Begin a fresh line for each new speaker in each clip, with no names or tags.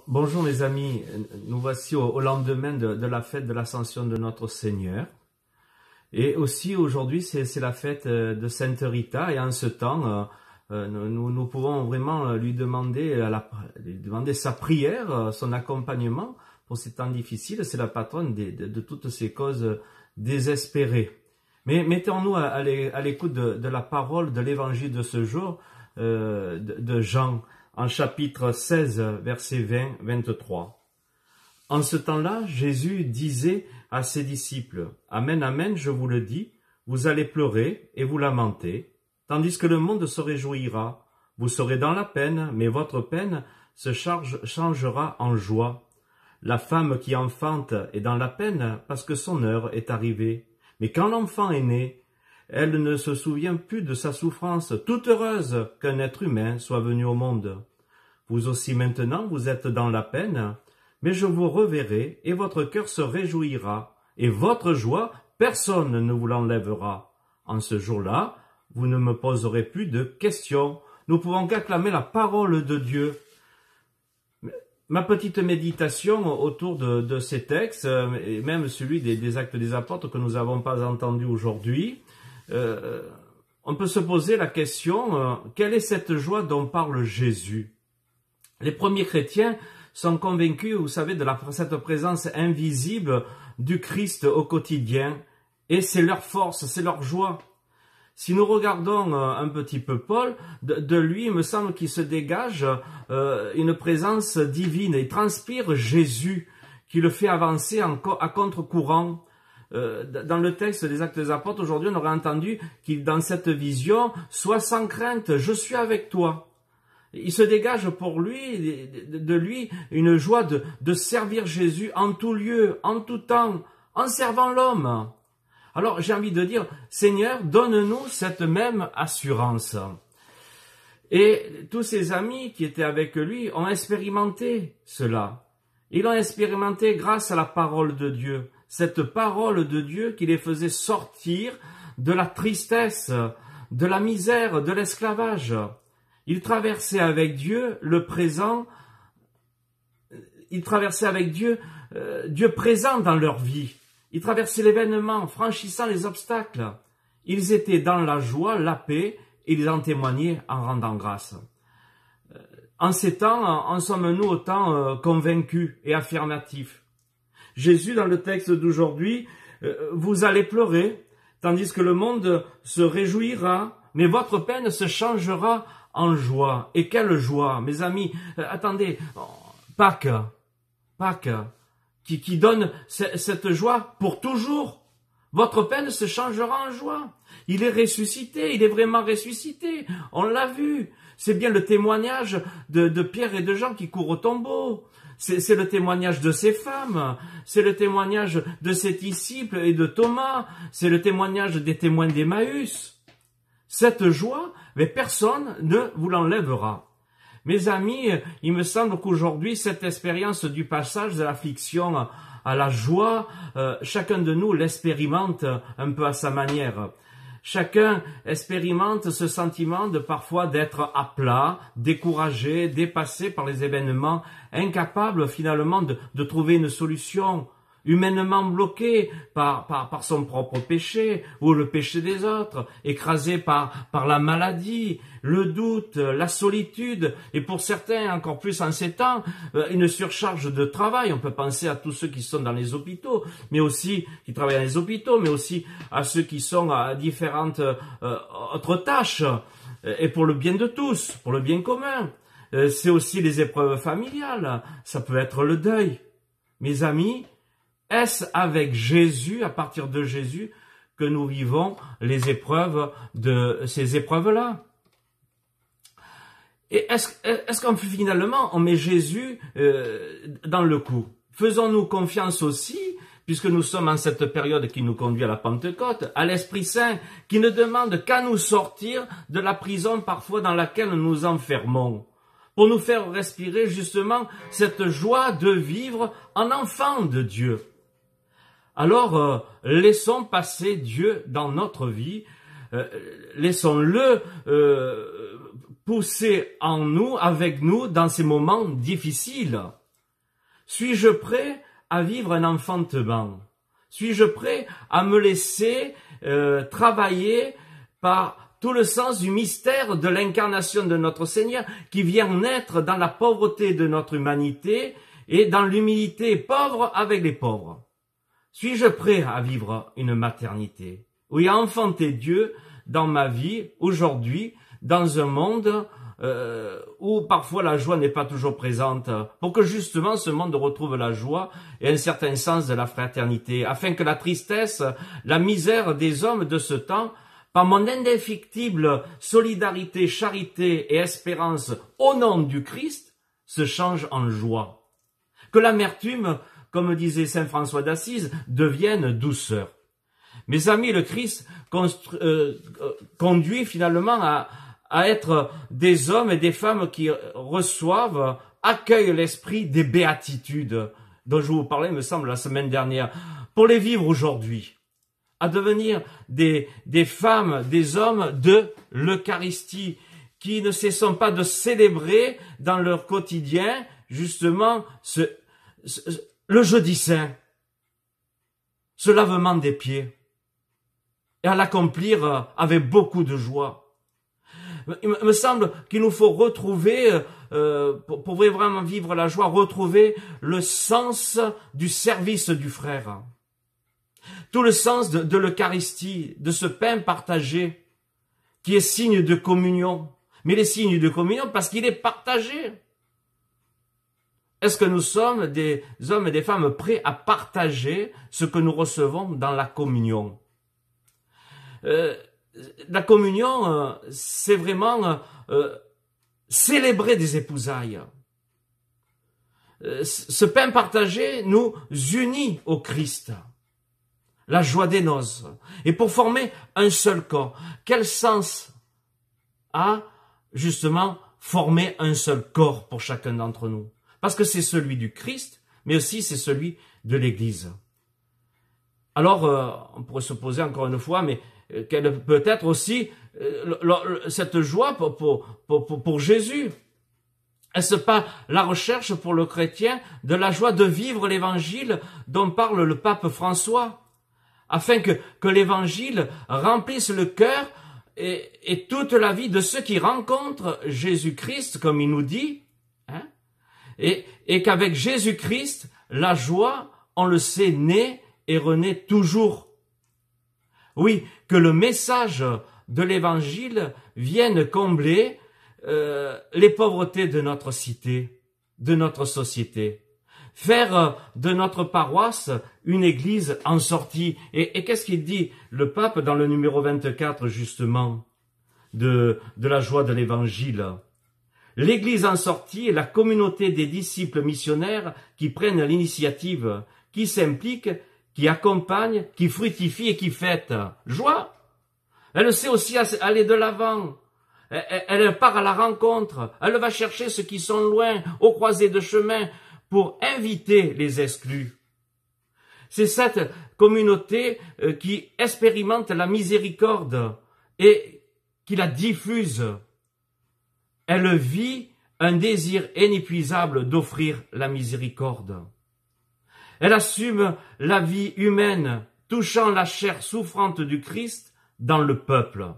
Bonjour mes amis, nous voici au lendemain de la fête de l'Ascension de notre Seigneur. Et aussi aujourd'hui c'est la fête de Sainte Rita, et en ce temps nous pouvons vraiment lui demander sa prière, son accompagnement pour ces temps difficiles. C'est la patronne de toutes ces causes désespérées. Mais mettons-nous à l'écoute de la parole de l'évangile de ce jour de Jean, en chapitre 16, versets 20-23. En ce temps-là, Jésus disait à ses disciples, « Amen, amen, je vous le dis, vous allez pleurer et vous lamenter, tandis que le monde se réjouira. Vous serez dans la peine, mais votre peine se changera en joie. La femme qui enfante est dans la peine parce que son heure est arrivée. Mais quand l'enfant est né, elle ne se souvient plus de sa souffrance, toute heureuse qu'un être humain soit venu au monde. Vous aussi maintenant, vous êtes dans la peine, mais je vous reverrai et votre cœur se réjouira, et votre joie, personne ne vous l'enlèvera. En ce jour-là, vous ne me poserez plus de questions. Nous pouvons qu'acclamer la parole de Dieu. » Ma petite méditation autour de ces textes, et même celui des Actes des Apôtres que nous n'avons pas entendu aujourd'hui, on peut se poser la question, quelle est cette joie dont parle Jésus? Les premiers chrétiens sont convaincus, vous savez, de cette présence invisible du Christ au quotidien, et c'est leur force, c'est leur joie. Si nous regardons un petit peu Paul, de lui, il me semble qu'il se dégage une présence divine. Il transpire Jésus, qui le fait avancer à contre-courant. Dans le texte des Actes des Apôtres, aujourd'hui, on aurait entendu qu'il, dans cette vision, « Sois sans crainte, je suis avec toi ». Il se dégage pour lui, de lui, une joie de servir Jésus en tout lieu, en tout temps, en servant l'homme. Alors, j'ai envie de dire, Seigneur, donne-nous cette même assurance. Et tous ses amis qui étaient avec lui ont expérimenté cela. Ils l'ont expérimenté grâce à la parole de Dieu. Cette parole de Dieu qui les faisait sortir de la tristesse, de la misère, de l'esclavage. Ils traversaient avec Dieu le présent, ils traversaient avec Dieu, Dieu présent dans leur vie. Ils traversaient l'événement, franchissant les obstacles. Ils étaient dans la joie, la paix, et ils en témoignaient en rendant grâce. En ces temps, en sommes-nous autant convaincus et affirmatifs? Jésus, dans le texte d'aujourd'hui, vous allez pleurer, tandis que le monde se réjouira, mais votre peine se changera en joie. Et quelle joie, mes amis! Attendez, Pâques, qui donne cette joie pour toujours. Votre peine se changera en joie. Il est ressuscité, il est vraiment ressuscité. On l'a vu. C'est bien le témoignage de Pierre et de Jean qui courent au tombeau. C'est le témoignage de ces femmes. C'est le témoignage de ses disciples et de Thomas. C'est le témoignage des témoins d'Emmaüs. Cette joie, mais personne ne vous l'enlèvera. Mes amis, il me semble qu'aujourd'hui, cette expérience du passage de l'affliction à la joie, chacun de nous l'expérimente un peu à sa manière. Chacun expérimente ce sentiment de parfois d'être à plat, découragé, dépassé par les événements, incapable finalement de trouver une solution, humainement bloqué par son propre péché ou le péché des autres, écrasé par la maladie, le doute, la solitude, et pour certains, encore plus en ces temps, une surcharge de travail. On peut penser à tous ceux qui sont dans les hôpitaux, mais aussi, qui travaillent dans les hôpitaux, mais aussi à ceux qui sont à différentes autres tâches, et pour le bien de tous, pour le bien commun. C'est aussi les épreuves familiales, ça peut être le deuil. Mes amis, est-ce avec Jésus, à partir de Jésus, que nous vivons les épreuves de ces épreuves-là? Et est-ce qu'en finalement, on met Jésus dans le coup? Faisons-nous confiance aussi, puisque nous sommes en cette période qui nous conduit à la Pentecôte, à l'Esprit Saint, qui ne demande qu'à nous sortir de la prison parfois dans laquelle nous nous enfermons, pour nous faire respirer justement cette joie de vivre en enfant de Dieu. Alors, laissons passer Dieu dans notre vie, laissons-le pousser en nous, avec nous, dans ces moments difficiles? Suis-je prêt à vivre un enfantement? Suis-je prêt à me laisser travailler par tout le sens du mystère de l'incarnation de notre Seigneur qui vient naître dans la pauvreté de notre humanité et dans l'humilité pauvre avec les pauvres? Suis-je prêt à vivre une maternité? Oui, à enfanter Dieu dans ma vie aujourd'hui, dans un monde où parfois la joie n'est pas toujours présente, pour que justement ce monde retrouve la joie et un certain sens de la fraternité, afin que la tristesse, la misère des hommes de ce temps, par mon indéfectible solidarité, charité et espérance au nom du Christ, se change en joie. Que l'amertume, comme disait saint François d'Assise, devienne douceur. Mes amis, le Christ conduit finalement à être des hommes et des femmes qui reçoivent, accueillent l'esprit des béatitudes dont je vous parlais, me semble, la semaine dernière, pour les vivre aujourd'hui, à devenir des femmes, des hommes de l'Eucharistie, qui ne cessent pas de célébrer dans leur quotidien, justement, le jeudi saint, ce lavement des pieds, et à l'accomplir avec beaucoup de joie. Il me semble qu'il nous faut retrouver, pour vraiment vivre la joie, retrouver le sens du service du frère. Tout le sens de l'Eucharistie, de ce pain partagé, qui est signe de communion. Mais il est signe de communion parce qu'il est partagé. Est-ce que nous sommes des hommes et des femmes prêts à partager ce que nous recevons dans la communion? La communion, c'est vraiment célébrer des épousailles. Ce pain partagé nous unit au Christ. La joie des noces. Et pour former un seul corps, quel sens a justement former un seul corps pour chacun d'entre nous? Parce que c'est celui du Christ, mais aussi c'est celui de l'Église. Alors, on pourrait se poser encore une fois, mais quelle peut être aussi cette joie pour Jésus? Est-ce pas la recherche pour le chrétien de la joie de vivre l'évangile dont parle le pape François, afin que l'évangile remplisse le cœur et toute la vie de ceux qui rencontrent Jésus-Christ, comme il nous dit, hein, et qu'avec Jésus-Christ, la joie, on le sait, naît et renaît toujours. Oui, que le message de l'évangile vienne combler les pauvretés de notre cité, de notre société. Faire de notre paroisse une église en sortie. Et qu'est-ce qu'il dit le pape dans le numéro 24 justement de la joie de l'évangile? L'église en sortie est la communauté des disciples missionnaires qui prennent l'initiative, qui s'impliquent, qui accompagnent, qui fructifient et qui fêtent. Joie! Elle sait aussi aller de l'avant. Elle part à la rencontre. Elle va chercher ceux qui sont loin, aux croisées de chemin, pour inviter les exclus. C'est cette communauté qui expérimente la miséricorde et qui la diffuse. Elle vit un désir inépuisable d'offrir la miséricorde. Elle assume la vie humaine, touchant la chair souffrante du Christ dans le peuple.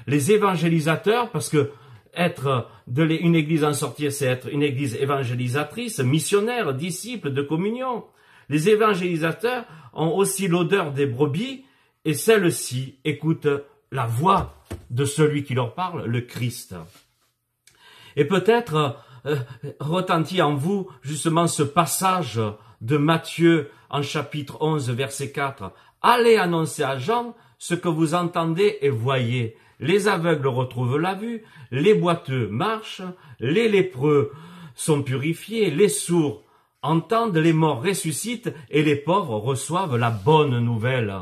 Les évangélisateurs, parce que être une église en sortie, c'est être une église évangélisatrice, missionnaire, disciple de communion. Les évangélisateurs ont aussi l'odeur des brebis et celles-ci écoutent la voix de celui qui leur parle, le Christ. Et peut-être retentit en vous justement ce passage de Matthieu en chapitre 11, verset 4. « Allez annoncer à Jean ce que vous entendez et voyez. Les aveugles retrouvent la vue, les boiteux marchent, les lépreux sont purifiés, les sourds entendent, les morts ressuscitent et les pauvres reçoivent la bonne nouvelle. »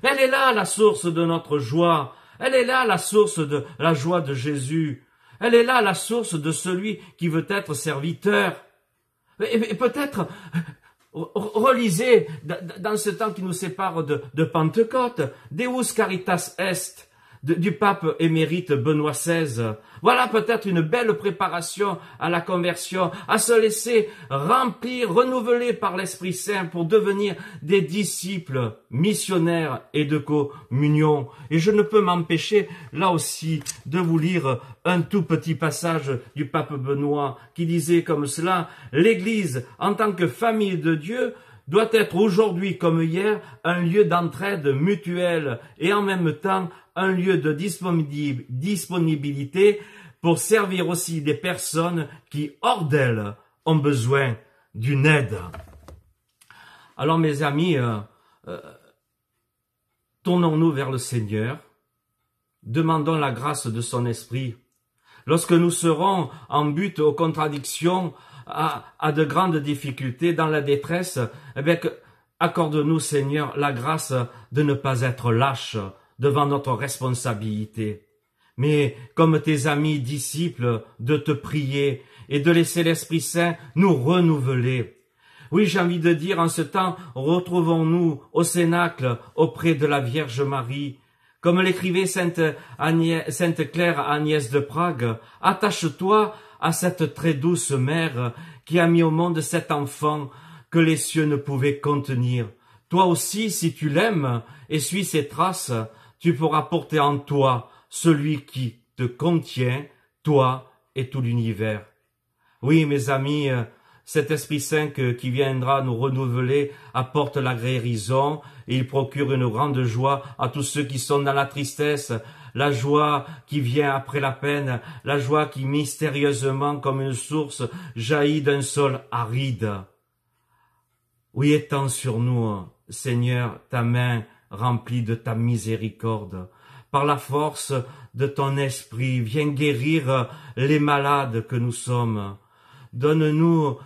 Elle est là la source de notre joie. Elle est là la source de la joie de Jésus. Elle est là la source de celui qui veut être serviteur. Et peut-être relisez dans ce temps qui nous sépare de Pentecôte, Deus caritas est, du pape émérite Benoît XVI. Voilà peut-être une belle préparation à la conversion, à se laisser remplir, renouveler par l'Esprit Saint pour devenir des disciples missionnaires et de communion. Et je ne peux m'empêcher, là aussi, de vous lire un tout petit passage du pape Benoît qui disait comme cela: « L'Église, en tant que famille de Dieu, doit être aujourd'hui comme hier un lieu d'entraide mutuelle et en même temps un lieu de disponibilité pour servir aussi des personnes qui, hors d'elles, ont besoin d'une aide. » Alors mes amis, tournons-nous vers le Seigneur, demandons la grâce de son esprit. Lorsque nous serons en butte aux contradictions, à de grandes difficultés, dans la détresse, eh bien, accorde-nous, Seigneur, la grâce de ne pas être lâche devant notre responsabilité, mais comme tes amis disciples, de te prier et de laisser l'Esprit Saint nous renouveler. Oui, j'ai envie de dire, en ce temps, retrouvons-nous au Cénacle auprès de la Vierge Marie. Comme l'écrivait Sainte Claire Agnès de Prague, attache-toi à cette très douce mère qui a mis au monde cet enfant que les cieux ne pouvaient contenir. Toi aussi, si tu l'aimes et suis ses traces, tu pourras porter en toi celui qui te contient, toi et tout l'univers. Oui, mes amis, cet Esprit Saint qui viendra nous renouveler apporte la guérison et il procure une grande joie à tous ceux qui sont dans la tristesse, la joie qui vient après la peine, la joie qui mystérieusement comme une source jaillit d'un sol aride. Oui, étends sur nous, Seigneur, ta main remplie de ta miséricorde. Par la force de ton esprit, viens guérir les malades que nous sommes. Donne-nous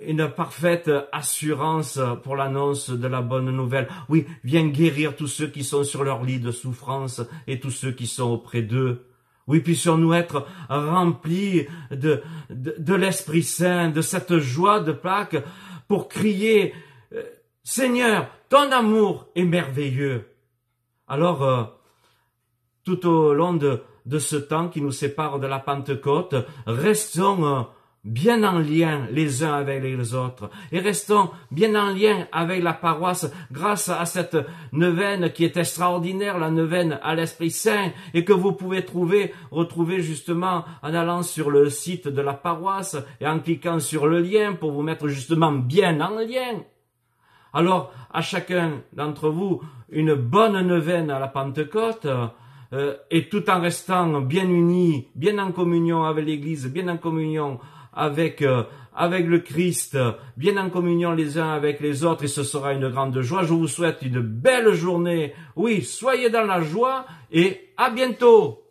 une parfaite assurance pour l'annonce de la bonne nouvelle. Oui, viens guérir tous ceux qui sont sur leur lit de souffrance et tous ceux qui sont auprès d'eux. Oui, puissions-nous être remplis de l'Esprit Saint, de cette joie de Pâques, pour crier « Seigneur, ton amour est merveilleux ». Alors, tout au long de ce temps qui nous sépare de la Pentecôte, restons bien en lien les uns avec les autres et restons bien en lien avec la paroisse grâce à cette neuvaine qui est extraordinaire, la neuvaine à l'Esprit Saint, et que vous pouvez retrouver justement en allant sur le site de la paroisse et en cliquant sur le lien pour vous mettre justement bien en lien. Alors, à chacun d'entre vous, une bonne neuvaine à la Pentecôte, et tout en restant bien unis, bien en communion avec l'Église, bien en communion avec le Christ, bien en communion les uns avec les autres, et ce sera une grande joie. Je vous souhaite une belle journée. Oui, soyez dans la joie et à bientôt.